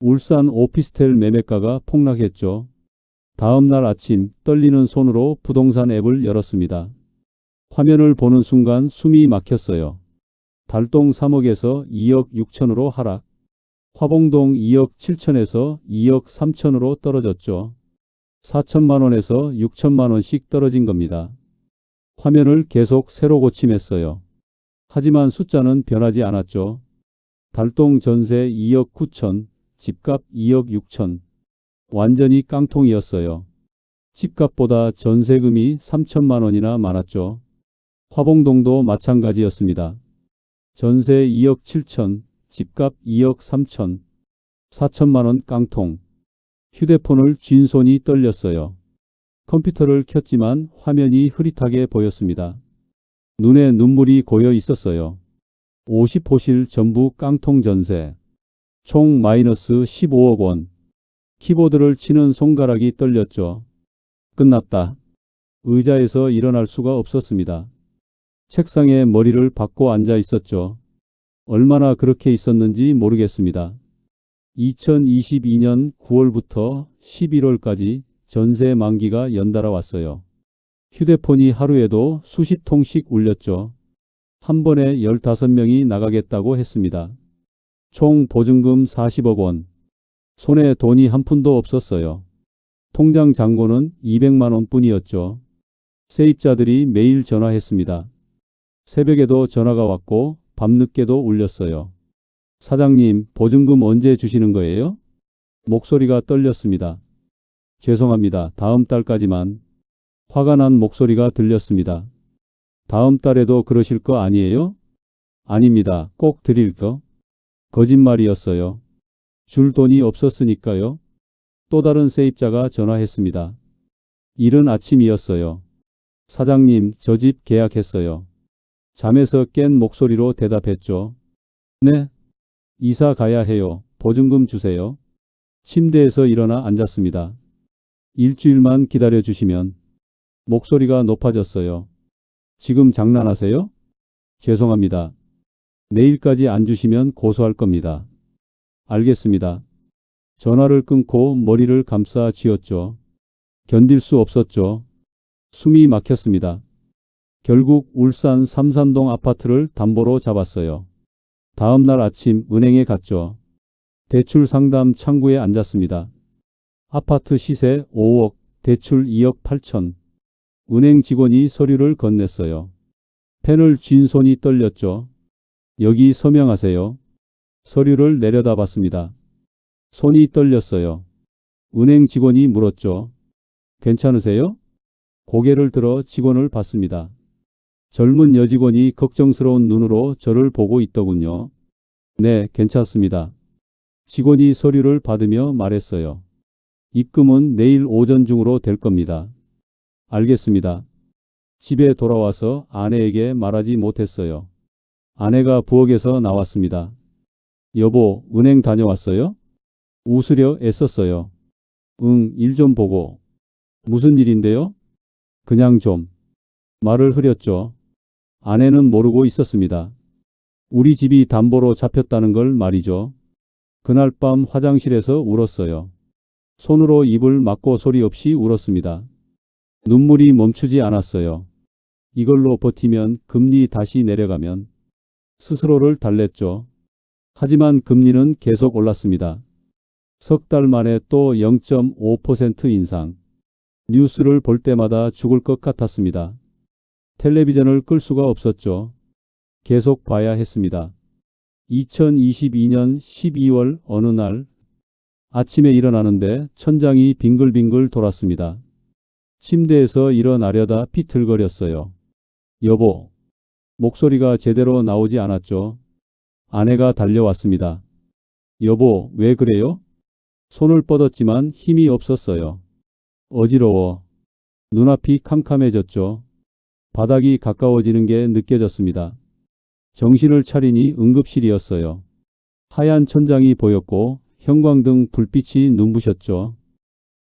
울산 오피스텔 매매가가 폭락했죠. 다음 날 아침 떨리는 손으로 부동산 앱을 열었습니다. 화면을 보는 순간 숨이 막혔어요. 달동 3억에서 2억 6천으로 하락. 화봉동 2억 7천에서 2억 3천으로 떨어졌죠. 4천만 원에서 6천만 원씩 떨어진 겁니다. 화면을 계속 새로 고침했어요. 하지만 숫자는 변하지 않았죠. 달동 전세 2억 9천, 집값 2억 6천. 완전히 깡통이었어요. 집값보다 전세금이 3천만 원이나 많았죠. 화봉동도 마찬가지였습니다. 전세 2억 7천, 집값 2억 3천, 4천만 원 깡통. 휴대폰을 쥔 손이 떨렸어요. 컴퓨터를 켰지만 화면이 흐릿하게 보였습니다. 눈에 눈물이 고여 있었어요. 50호실 전부 깡통 전세. 총 마이너스 15억 원. 키보드를 치는 손가락이 떨렸죠. 끝났다. 의자에서 일어날 수가 없었습니다. 책상에 머리를 박고 앉아 있었죠. 얼마나 그렇게 있었는지 모르겠습니다. 2022년 9월부터 11월까지 전세 만기가 연달아 왔어요. 휴대폰이 하루에도 수십 통씩 울렸죠. 한 번에 15명이 나가겠다고 했습니다. 총 보증금 40억 원. 손에 돈이 한 푼도 없었어요. 통장 잔고는 200만 원뿐이었죠. 세입자들이 매일 전화했습니다. 새벽에도 전화가 왔고 밤늦게도 울렸어요. 사장님, 보증금 언제 주시는 거예요? 목소리가 떨렸습니다. 죄송합니다. 다음 달까지만. 화가 난 목소리가 들렸습니다. 다음 달에도 그러실 거 아니에요? 아닙니다. 꼭 드릴 거. 거짓말이었어요. 줄 돈이 없었으니까요. 또 다른 세입자가 전화했습니다. 이른 아침이었어요. 사장님, 저 집 계약했어요. 잠에서 깬 목소리로 대답했죠. 네? 이사 가야 해요. 보증금 주세요. 침대에서 일어나 앉았습니다. 일주일만 기다려 주시면. 목소리가 높아졌어요. 지금 장난하세요? 죄송합니다. 내일까지 안 주시면 고소할 겁니다. 알겠습니다. 전화를 끊고 머리를 감싸 쥐었죠. 견딜 수 없었죠. 숨이 막혔습니다. 결국 울산 삼산동 아파트를 담보로 잡았어요. 다음 날 아침 은행에 갔죠. 대출 상담 창구에 앉았습니다. 아파트 시세 5억, 대출 2억 8천. 은행 직원이 서류를 건넸어요. 펜을 쥔 손이 떨렸죠. 여기 서명하세요. 서류를 내려다 봤습니다. 손이 떨렸어요. 은행 직원이 물었죠. 괜찮으세요? 고개를 들어 직원을 봤습니다. 젊은 여직원이 걱정스러운 눈으로 저를 보고 있더군요. 네, 괜찮습니다. 직원이 서류를 받으며 말했어요. 입금은 내일 오전 중으로 될 겁니다. 알겠습니다. 집에 돌아와서 아내에게 말하지 못했어요. 아내가 부엌에서 나왔습니다. 여보, 은행 다녀왔어요? 웃으려 애썼어요. 응, 일 좀 보고. 무슨 일인데요? 그냥 좀. 말을 흐렸죠. 아내는 모르고 있었습니다. 우리 집이 담보로 잡혔다는 걸 말이죠. 그날 밤 화장실에서 울었어요. 손으로 입을 막고 소리 없이 울었습니다. 눈물이 멈추지 않았어요. 이걸로 버티면 금리 다시 내려가면 스스로를 달랬죠. 하지만 금리는 계속 올랐습니다. 석 달 만에 또 0.5% 인상. 뉴스를 볼 때마다 죽을 것 같았습니다. 텔레비전을 끌 수가 없었죠. 계속 봐야 했습니다. 2022년 12월 어느 날 아침에 일어나는데 천장이 빙글빙글 돌았습니다. 침대에서 일어나려다 비틀거렸어요. 여보, 목소리가 제대로 나오지 않았죠. 아내가 달려왔습니다. 여보, 왜 그래요? 손을 뻗었지만 힘이 없었어요. 어지러워. 눈앞이 캄캄해졌죠. 바닥이 가까워지는 게 느껴졌습니다. 정신을 차리니 응급실이었어요. 하얀 천장이 보였고 형광등 불빛이 눈부셨죠.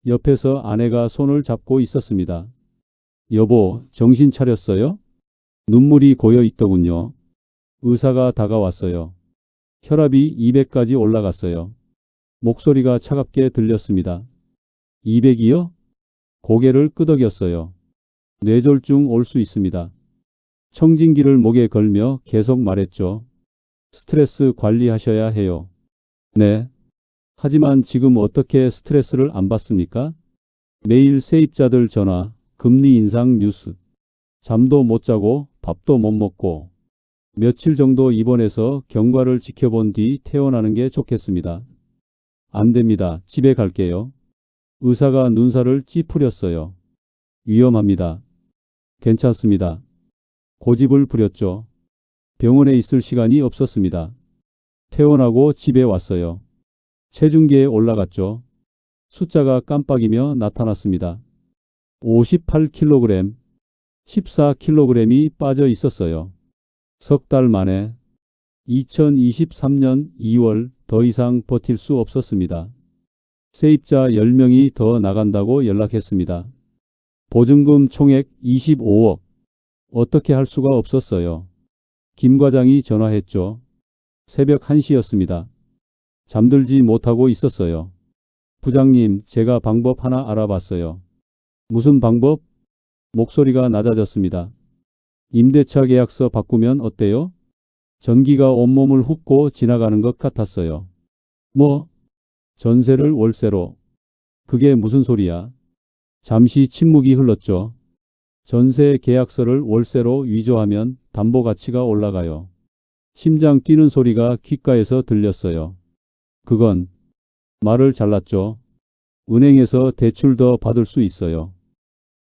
옆에서 아내가 손을 잡고 있었습니다. 여보, 정신 차렸어요? 눈물이 고여 있더군요. 의사가 다가왔어요. 혈압이 200까지 올라갔어요. 목소리가 차갑게 들렸습니다. 200이요? 고개를 끄덕였어요. 뇌졸중 올 수 있습니다. 청진기를 목에 걸며 계속 말했죠. 스트레스 관리하셔야 해요. 네. 하지만 지금 어떻게 스트레스를 안 받습니까? 매일 세입자들 전화, 금리 인상 뉴스. 잠도 못 자고 밥도 못 먹고 며칠 정도 입원해서 경과를 지켜본 뒤 퇴원하는 게 좋겠습니다. 안 됩니다. 집에 갈게요. 의사가 눈살을 찌푸렸어요. 위험합니다. 괜찮습니다. 고집을 부렸죠. 병원에 있을 시간이 없었습니다. 퇴원하고 집에 왔어요. 체중계에 올라갔죠. 숫자가 깜빡이며 나타났습니다. 58kg, 14kg이 빠져 있었어요. 석 달 만에 2023년 2월 더 이상 버틸 수 없었습니다. 세입자 10명이 더 나간다고 연락했습니다. 보증금 총액 25억. 어떻게 할 수가 없었어요. 김 과장이 전화했죠. 새벽 1시였습니다. 잠들지 못하고 있었어요. 부장님, 제가 방법 하나 알아봤어요. 무슨 방법? 목소리가 낮아졌습니다. 임대차 계약서 바꾸면 어때요? 전기가 온몸을 훅고 지나가는 것 같았어요. 뭐? 전세를 월세로. 그게 무슨 소리야? 잠시 침묵이 흘렀죠. 전세 계약서를 월세로 위조하면 담보 가치가 올라가요. 심장 뛰는 소리가 귓가에서 들렸어요. 그건 말을 잘랐죠. 은행에서 대출 더 받을 수 있어요.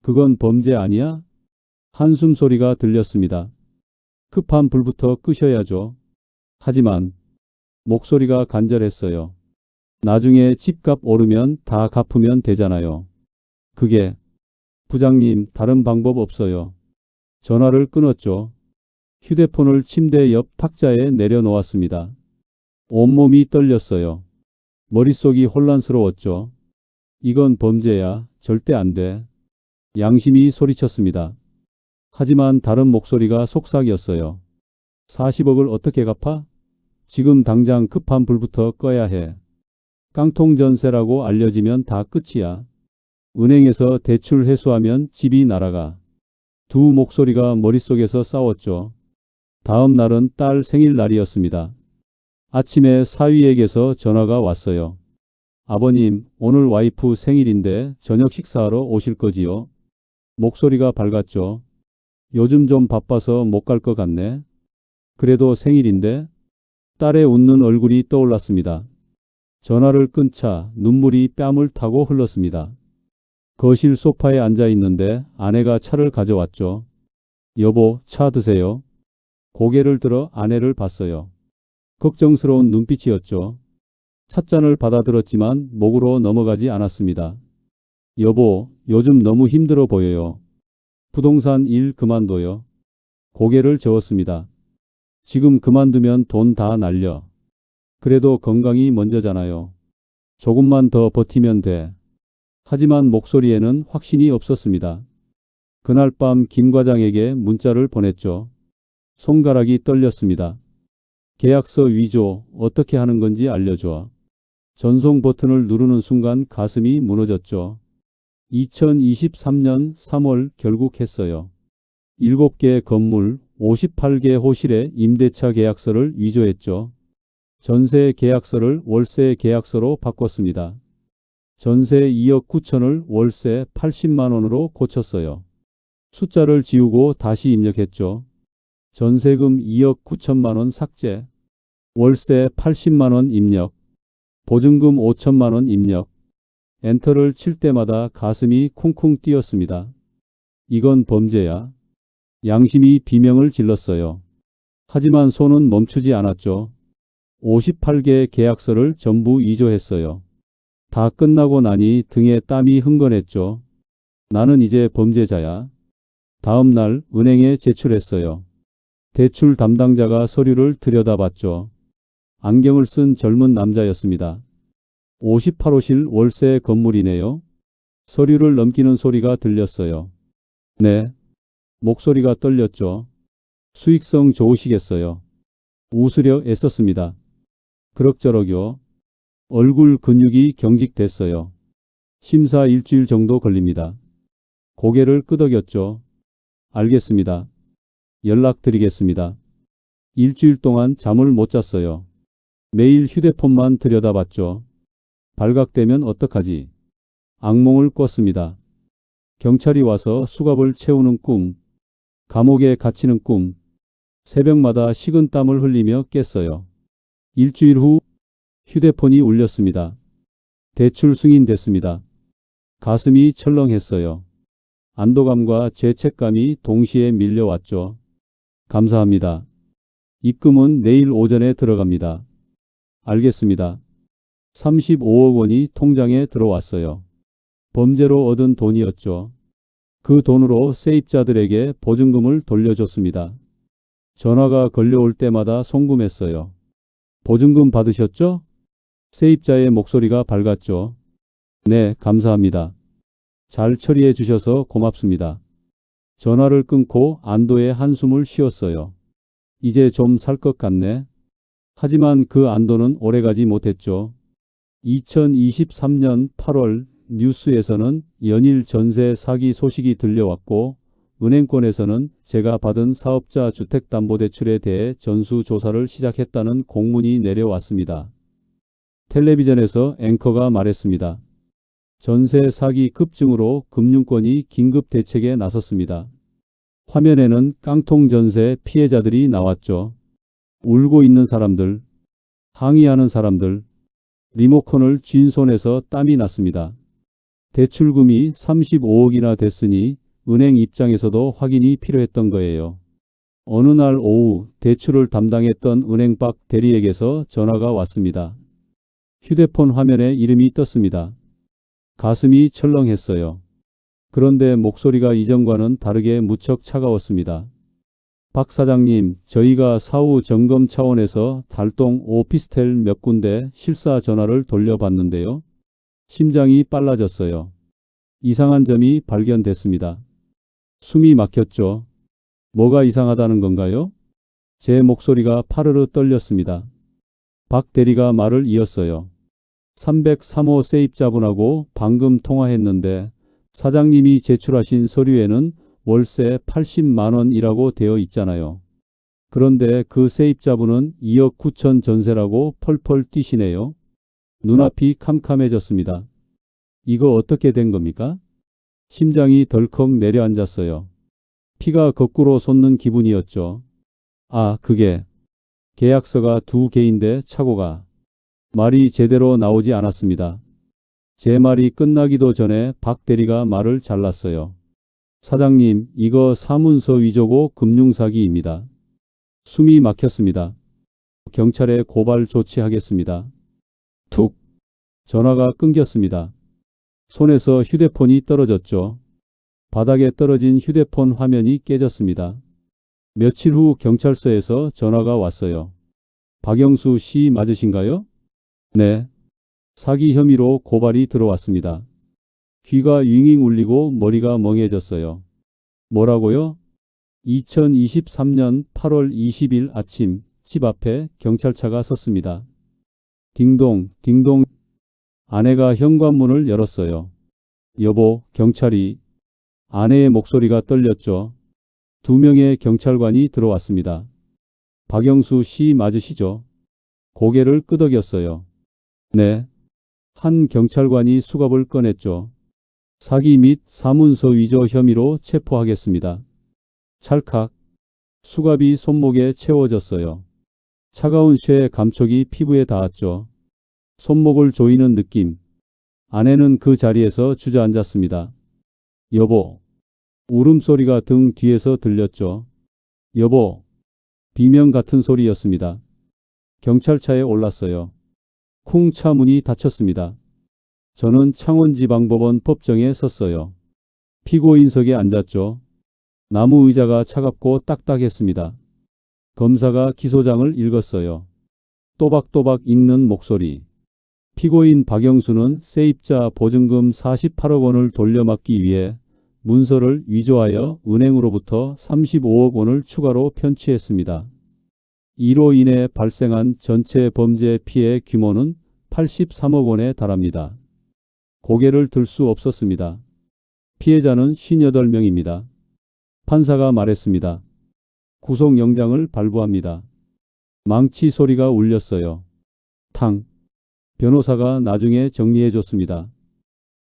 그건 범죄 아니야? 한숨 소리가 들렸습니다. 급한 불부터 끄셔야죠. 하지만 목소리가 간절했어요. 나중에 집값 오르면 다 갚으면 되잖아요. 그게 부장님, 다른 방법 없어요. 전화를 끊었죠. 휴대폰을 침대 옆 탁자에 내려놓았습니다. 온몸이 떨렸어요. 머릿속이 혼란스러웠죠. 이건 범죄야. 절대 안 돼. 양심이 소리쳤습니다. 하지만 다른 목소리가 속삭였어요. 40억을 어떻게 갚아? 지금 당장 급한 불부터 꺼야 해. 깡통 전세라고 알려지면 다 끝이야. 은행에서 대출 회수하면 집이 날아가. 두 목소리가 머릿속에서 싸웠죠. 다음 날은 딸 생일날이었습니다. 아침에 사위에게서 전화가 왔어요. 아버님, 오늘 와이프 생일인데 저녁 식사하러 오실 거지요? 목소리가 밝았죠. 요즘 좀 바빠서 못 갈 것 같네. 그래도 생일인데? 딸의 웃는 얼굴이 떠올랐습니다. 전화를 끊자 눈물이 뺨을 타고 흘렀습니다. 거실 소파에 앉아 있는데 아내가 차를 가져왔죠. 여보, 차 드세요. 고개를 들어 아내를 봤어요. 걱정스러운 눈빛이었죠. 찻잔을 받아들었지만 목으로 넘어가지 않았습니다. 여보, 요즘 너무 힘들어 보여요. 부동산 일 그만둬요. 고개를 저었습니다. 지금 그만두면 돈 다 날려. 그래도 건강이 먼저잖아요. 조금만 더 버티면 돼. 하지만 목소리에는 확신이 없었습니다. 그날 밤 김 과장에게 문자를 보냈죠. 손가락이 떨렸습니다. 계약서 위조 어떻게 하는 건지 알려줘. 전송 버튼을 누르는 순간 가슴이 무너졌죠. 2023년 3월 결국 했어요. 7개 건물 58개 호실의 임대차 계약서를 위조했죠. 전세 계약서를 월세 계약서로 바꿨습니다. 전세 2억 9천을 월세 80만 원으로 고쳤어요. 숫자를 지우고 다시 입력했죠. 전세금 2억 9천만 원 삭제. 월세 80만 원 입력. 보증금 5천만 원 입력. 엔터를 칠 때마다 가슴이 쿵쿵 뛰었습니다. 이건 범죄야. 양심이 비명을 질렀어요. 하지만 손은 멈추지 않았죠. 58개의 계약서를 전부 위조했어요. 다 끝나고 나니 등에 땀이 흥건했죠. 나는 이제 범죄자야. 다음 날 은행에 제출했어요. 대출 담당자가 서류를 들여다봤죠. 안경을 쓴 젊은 남자였습니다. 58호실 월세 건물이네요. 서류를 넘기는 소리가 들렸어요. 네. 목소리가 떨렸죠. 수익성 좋으시겠어요. 웃으려 애썼습니다. 그럭저럭요. 얼굴 근육이 경직됐어요. 심사 일주일 정도 걸립니다. 고개를 끄덕였죠. 알겠습니다. 연락드리겠습니다. 일주일 동안 잠을 못 잤어요. 매일 휴대폰만 들여다봤죠. 발각되면 어떡하지? 악몽을 꿨습니다. 경찰이 와서 수갑을 채우는 꿈, 감옥에 갇히는 꿈, 새벽마다 식은땀을 흘리며 깼어요. 일주일 후 휴대폰이 울렸습니다. 대출 승인됐습니다. 가슴이 철렁했어요. 안도감과 죄책감이 동시에 밀려왔죠. 감사합니다. 입금은 내일 오전에 들어갑니다. 알겠습니다. 35억 원이 통장에 들어왔어요. 범죄로 얻은 돈이었죠. 그 돈으로 세입자들에게 보증금을 돌려줬습니다. 전화가 걸려올 때마다 송금했어요. 보증금 받으셨죠? 세입자의 목소리가 밝았죠. 네, 감사합니다. 잘 처리해 주셔서 고맙습니다. 전화를 끊고 안도의 한숨을 쉬었어요. 이제 좀 살 것 같네. 하지만 그 안도는 오래가지 못했죠. 2023년 8월 뉴스에서는 연일 전세 사기 소식이 들려왔고 은행권에서는 제가 받은 사업자 주택담보대출에 대해 전수조사를 시작했다는 공문이 내려왔습니다. 텔레비전에서 앵커가 말했습니다. 전세 사기 급증으로 금융권이 긴급 대책에 나섰습니다. 화면에는 깡통 전세 피해자들이 나왔죠. 울고 있는 사람들, 항의하는 사람들, 리모컨을 쥔 손에서 땀이 났습니다. 대출금이 35억이나 됐으니 은행 입장에서도 확인이 필요했던 거예요. 어느 날 오후 대출을 담당했던 은행 밖 대리에게서 전화가 왔습니다. 휴대폰 화면에 이름이 떴습니다. 가슴이 철렁했어요. 그런데 목소리가 이전과는 다르게 무척 차가웠습니다. 박 사장님, 저희가 사후 점검 차원에서 달동 오피스텔 몇 군데 실사 전화를 돌려봤는데요. 심장이 빨라졌어요. 이상한 점이 발견됐습니다. 숨이 막혔죠. 뭐가 이상하다는 건가요? 제 목소리가 파르르 떨렸습니다. 박 대리가 말을 이었어요. 303호 세입자분하고 방금 통화했는데 사장님이 제출하신 서류에는 월세 80만 원이라고 되어 있잖아요. 그런데 그 세입자분은 2억 9천 전세라고 펄펄 뛰시네요. 눈앞이 캄캄해졌습니다. 이거 어떻게 된 겁니까? 심장이 덜컥 내려앉았어요. 피가 거꾸로 솟는 기분이었죠. 아, 그게 계약서가 2개인데 착오가. 말이 제대로 나오지 않았습니다. 제 말이 끝나기도 전에 박 대리가 말을 잘랐어요. 사장님, 이거 사문서 위조고 금융사기입니다. 숨이 막혔습니다. 경찰에 고발 조치하겠습니다. 툭. 전화가 끊겼습니다. 손에서 휴대폰이 떨어졌죠. 바닥에 떨어진 휴대폰 화면이 깨졌습니다. 며칠 후 경찰서에서 전화가 왔어요. 박영수 씨 맞으신가요? 네. 사기 혐의로 고발이 들어왔습니다. 귀가 윙윙 울리고 머리가 멍해졌어요. 뭐라고요? 2023년 8월 20일 아침 집 앞에 경찰차가 섰습니다. 딩동, 딩동. 아내가 현관문을 열었어요. 여보, 경찰이. 아내의 목소리가 떨렸죠. 2명의 경찰관이 들어왔습니다. 박영수 씨 맞으시죠? 고개를 끄덕였어요. 네. 한 경찰관이 수갑을 꺼냈죠. 사기 및 사문서 위조 혐의로 체포하겠습니다. 찰칵. 수갑이 손목에 채워졌어요. 차가운 쇠 감촉이 피부에 닿았죠. 손목을 조이는 느낌. 아내는 그 자리에서 주저앉았습니다. 여보. 울음소리가 등 뒤에서 들렸죠. 여보. 비명 같은 소리였습니다. 경찰차에 올랐어요. 쿵 차 문이 닫혔습니다. 저는 창원지방법원 법정에 섰어요. 피고인석에 앉았죠. 나무 의자가 차갑고 딱딱했습니다. 검사가 기소장을 읽었어요. 또박또박 읽는 목소리. 피고인 박영수는 세입자 보증금 48억 원을 돌려막기 위해 문서를 위조하여 은행으로부터 35억 원을 추가로 편취했습니다. 이로 인해 발생한 전체 범죄 피해 규모는 83억 원에 달합니다. 고개를 들 수 없었습니다. 피해자는 58명입니다. 판사가 말했습니다. 구속영장을 발부합니다. 망치 소리가 울렸어요. 탕. 변호사가 나중에 정리해줬습니다.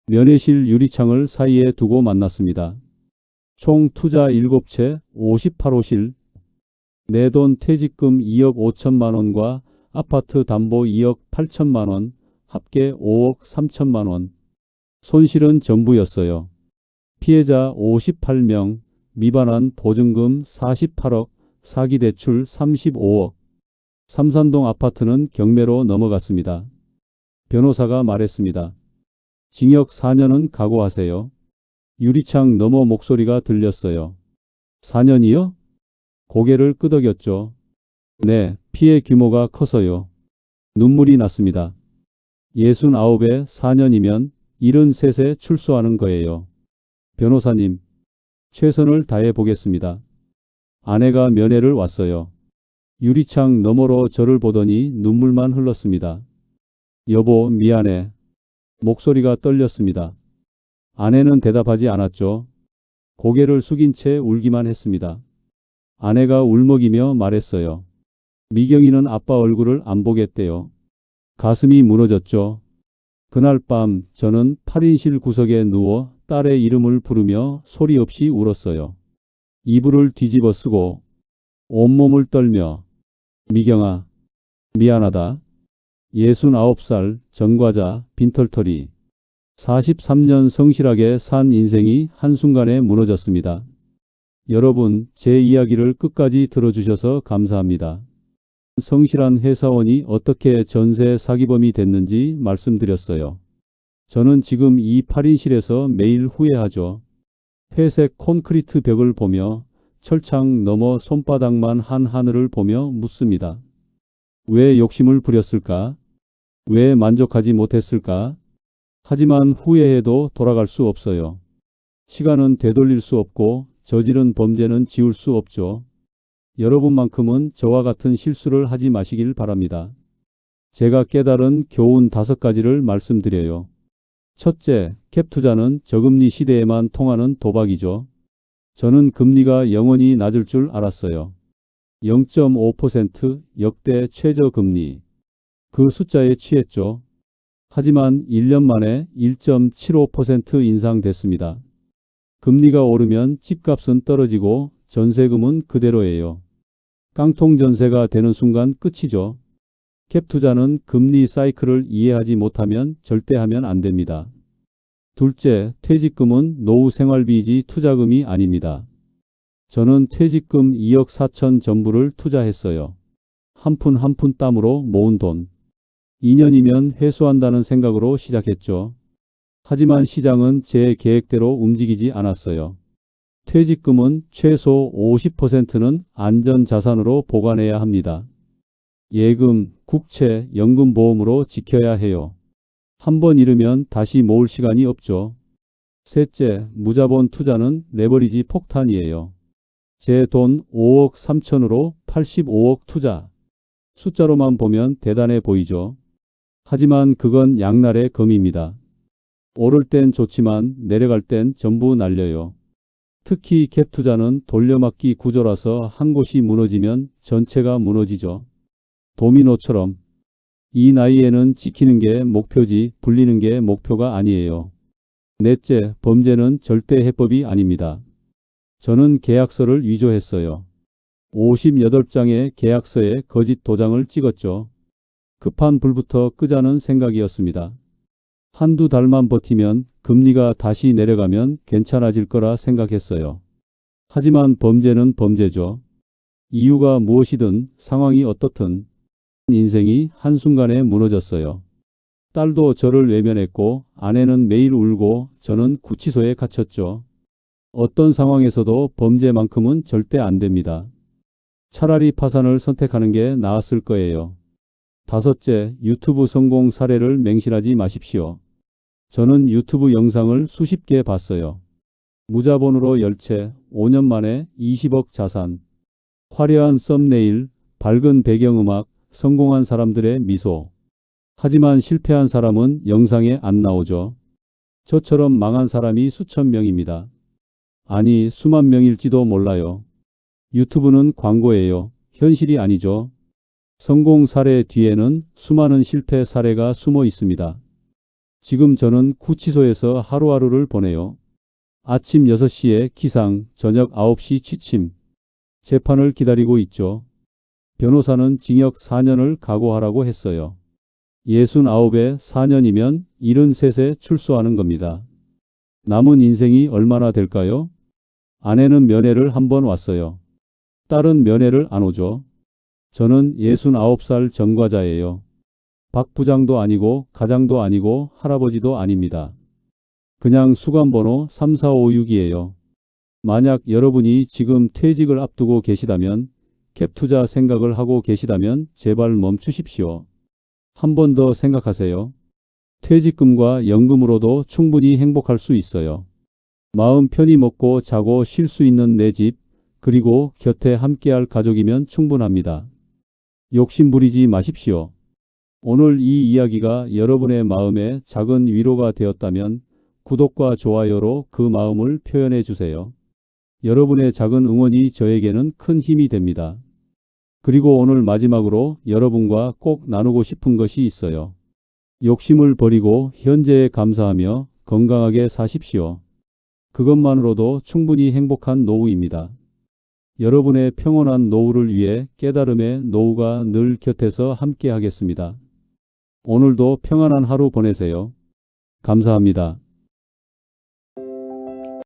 면회실 유리창을 사이에 두고 만났습니다. 총 투자 7채 58호실. 내돈 퇴직금 2억 5천만 원과 아파트 담보 2억 8천만 원, 합계 5억 3천만 원. 손실은 전부였어요. 피해자 58명, 미반환 보증금 48억, 사기대출 35억. 삼산동 아파트는 경매로 넘어갔습니다. 변호사가 말했습니다. 징역 4년은 각오하세요. 유리창 너머 목소리가 들렸어요. 4년이요? 고개를 끄덕였죠. 네, 피해 규모가 커서요. 눈물이 났습니다. 69에 4년이면 73세 출소하는 거예요. 변호사님, 최선을 다해 보겠습니다. 아내가 면회를 왔어요. 유리창 너머로 저를 보더니 눈물만 흘렀습니다. 여보, 미안해. 목소리가 떨렸습니다. 아내는 대답하지 않았죠. 고개를 숙인 채 울기만 했습니다. 아내가 울먹이며 말했어요. 미경이는 아빠 얼굴을 안 보겠대요. 가슴이 무너졌죠. 그날 밤 저는 8인실 구석에 누워 딸의 이름을 부르며 소리 없이 울었어요. 이불을 뒤집어 쓰고 온몸을 떨며 미경아, 미안하다. 69살 전과자 빈털터리. 43년 성실하게 산 인생이 한순간에 무너졌습니다. 여러분, 제 이야기를 끝까지 들어주셔서 감사합니다. 성실한 회사원이 어떻게 전세 사기범이 됐는지 말씀드렸어요. 저는 지금 이 8인실에서 매일 후회하죠. 회색 콘크리트 벽을 보며 철창 너머 손바닥만 한 하늘을 보며 묻습니다. 왜 욕심을 부렸을까? 왜 만족하지 못했을까? 하지만 후회해도 돌아갈 수 없어요. 시간은 되돌릴 수 없고 저지른 범죄는 지울 수 없죠. 여러분만큼은 저와 같은 실수를 하지 마시길 바랍니다. 제가 깨달은 교훈 5가지를 말씀드려요. 첫째, 캡 투자는 저금리 시대에만 통하는 도박이죠. 저는 금리가 영원히 낮을 줄 알았어요. 0.5% 역대 최저금리. 그 숫자에 취했죠. 하지만 1년 만에 1.75% 인상됐습니다. 금리가 오르면 집값은 떨어지고 전세금은 그대로예요. 깡통 전세가 되는 순간 끝이죠. 캡 투자는 금리 사이클을 이해하지 못하면 절대 하면 안 됩니다. 둘째, 퇴직금은 노후 생활비이지 투자금이 아닙니다. 저는 퇴직금 2억 4천 전부를 투자했어요. 한 푼 한 푼 땀으로 모은 돈. 2년이면 회수한다는 생각으로 시작했죠. 하지만 시장은 제 계획대로 움직이지 않았어요. 퇴직금은 최소 50%는 안전자산으로 보관해야 합니다. 예금, 국채, 연금보험으로 지켜야 해요. 한 번 잃으면 다시 모을 시간이 없죠. 셋째, 무자본 투자는 레버리지 폭탄이에요. 제 돈 5억 3천으로 85억 투자. 숫자로만 보면 대단해 보이죠. 하지만 그건 양날의 검입니다. 오를 땐 좋지만 내려갈 땐 전부 날려요. 특히 갭 투자는 돌려막기 구조라서 한 곳이 무너지면 전체가 무너지죠. 도미노처럼. 이 나이에는 지키는 게 목표지 불리는 게 목표가 아니에요. 넷째, 범죄는 절대 해법이 아닙니다. 저는 계약서를 위조했어요. 58장의 계약서에 거짓 도장을 찍었죠. 급한 불부터 끄자는 생각이었습니다. 한두 달만 버티면 금리가 다시 내려가면 괜찮아질 거라 생각했어요. 하지만 범죄는 범죄죠. 이유가 무엇이든 상황이 어떻든 인생이 한순간에 무너졌어요. 딸도 저를 외면했고 아내는 매일 울고 저는 구치소에 갇혔죠. 어떤 상황에서도 범죄만큼은 절대 안 됩니다. 차라리 파산을 선택하는 게 나았을 거예요. 다섯째, 유튜브 성공 사례를 맹신하지 마십시오. 저는 유튜브 영상을 수십 개 봤어요. 무자본으로 10채, 5년 만에 20억 자산, 화려한 썸네일, 밝은 배경음악, 성공한 사람들의 미소. 하지만 실패한 사람은 영상에 안 나오죠. 저처럼 망한 사람이 수천 명입니다. 아니, 수만 명일지도 몰라요. 유튜브는 광고예요. 현실이 아니죠. 성공 사례 뒤에는 수많은 실패 사례가 숨어 있습니다. 지금 저는 구치소에서 하루하루를 보내요. 아침 6시에 기상, 저녁 9시 취침. 재판을 기다리고 있죠. 변호사는 징역 4년을 각오하라고 했어요. 69에 4년이면 73세 출소하는 겁니다. 남은 인생이 얼마나 될까요? 아내는 면회를 한 번 왔어요. 딸은 면회를 안 오죠. 저는 69살 전과자예요. 박 부장도 아니고 가장도 아니고 할아버지도 아닙니다. 그냥 수감번호 34566이에요. 만약 여러분이 지금 퇴직을 앞두고 계시다면, 갭 투자 생각을 하고 계시다면 제발 멈추십시오. 한 번 더 생각하세요. 퇴직금과 연금으로도 충분히 행복할 수 있어요. 마음 편히 먹고 자고 쉴 수 있는 내 집, 그리고 곁에 함께할 가족이면 충분합니다. 욕심 부리지 마십시오. 오늘 이 이야기가 여러분의 마음에 작은 위로가 되었다면 구독과 좋아요로 그 마음을 표현해 주세요. 여러분의 작은 응원이 저에게는 큰 힘이 됩니다. 그리고 오늘 마지막으로 여러분과 꼭 나누고 싶은 것이 있어요. 욕심을 버리고 현재에 감사하며 건강하게 사십시오. 그것만으로도 충분히 행복한 노후입니다. 여러분의 평온한 노후를 위해 깨달음의 노후가 늘 곁에서 함께 하겠습니다. 오늘도 평안한 하루 보내세요. 감사합니다.